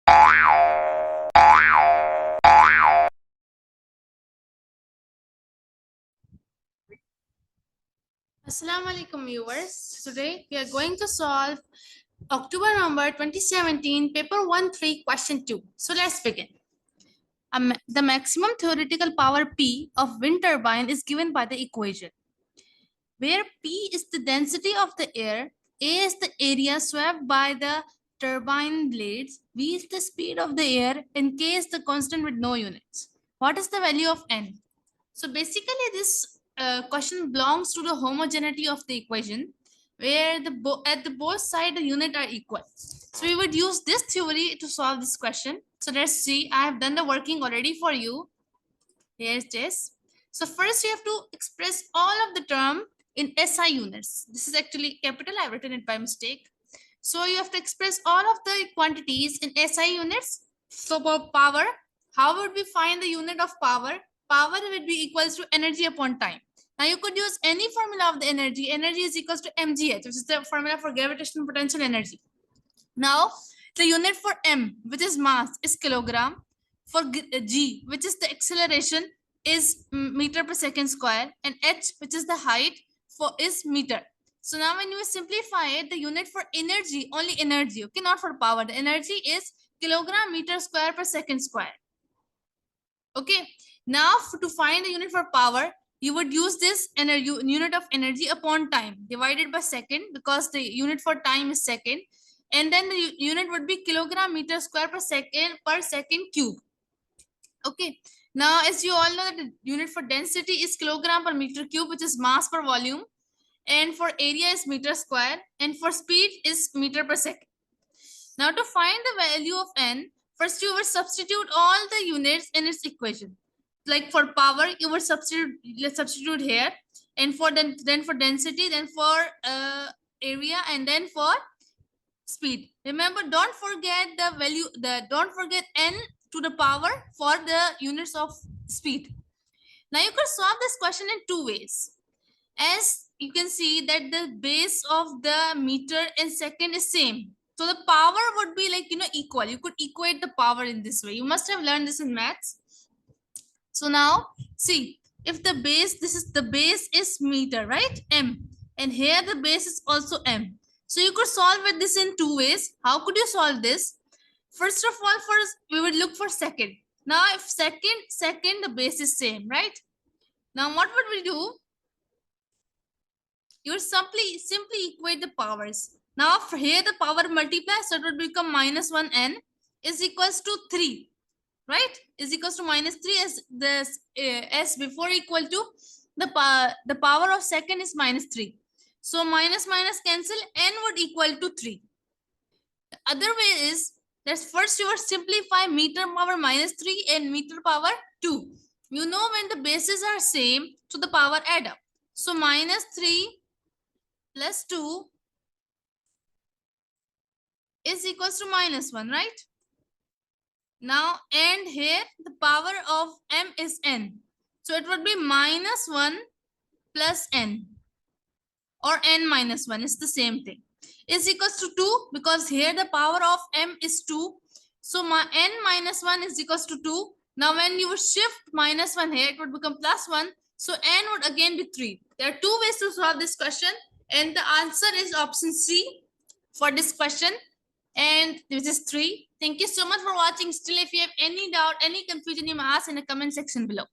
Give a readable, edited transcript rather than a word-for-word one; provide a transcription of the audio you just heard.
Assalamu alaikum viewers. Today we are going to solve October 2017 paper 1-3 question 2. So let's begin. The maximum theoretical power P of wind turbine is given by the equation where P is the density of the air, A is the area swept by the turbine blades, V is the speed of the air, and K is the constant with no units. What is the value of N? So basically this question belongs to the homogeneity of the equation where at the both sides the unit are equal. So we would use this theory to solve this question. So let's see, I have done the working already for you. Here's this. So first you have to express all of the term in SI units. This is actually capital, I've written it by mistake. So you have to express all of the quantities in SI units. So for power, how would we find the unit of power? Power would be equals to energy upon time. Now you could use any formula of the energy. Energy is equals to mgh, which is the formula for gravitational potential energy. Now the unit for m, which is mass, is kilogram. For g, which is the acceleration, is meter per second square, and h, which is the height, is meter. So now when you simplify it, the unit for energy, only energy, okay, not for power. The energy is kilogram meter square per second square. Okay, now to find the unit for power, you would use this unit of energy upon time divided by second, because the unit for time is second, and then the unit would be kilogram meter square per second cube. Okay, now as you all know that the unit for density is kilogram per meter cube, which is mass per volume, and for area is meter square, and for speed is meter per second. Now to find the value of n, first you will substitute all the units in its equation. Like for power, you will substitute here, and for then for density, then for area, and then for speed. Remember, don't forget the value, don't forget n to the power for the units of speed. Now you could solve this question in two ways. As you can see that the base of the meter and second is same, so the power would be like equal. You could equate the power in this way. You must have learned this in maths. So now see, if the base, the base is meter, right, m, and here the base is also m. So you could solve with this in two ways. How could you solve this? First of all, first we would look for second. Now if second the base is same, right? Now what would we do? You would simply equate the powers. Now for here the power multiplies, so it would become -1n is equals to 3, right? Is equals to -3, as this s before equal to the power of second is -3. So minus minus cancel, n would equal to 3. The other way is that first you would simplify meter power -3 and meter power 2. You know when the bases are same, so the power add up. So -3 plus 2 is equals to -1, right? Now, and here the power of m is n. So it would be -1 plus n, or n minus 1 is the same thing, is equals to 2, because here the power of m is 2. So my n minus 1 is equals to 2. Now when you shift -1 here, it would become +1. So n would again be 3. There are two ways to solve this question, and the answer is option C for this question, and this is 3. Thank you so much for watching. Still, if you have any doubt, any confusion, you may ask in the comment section below.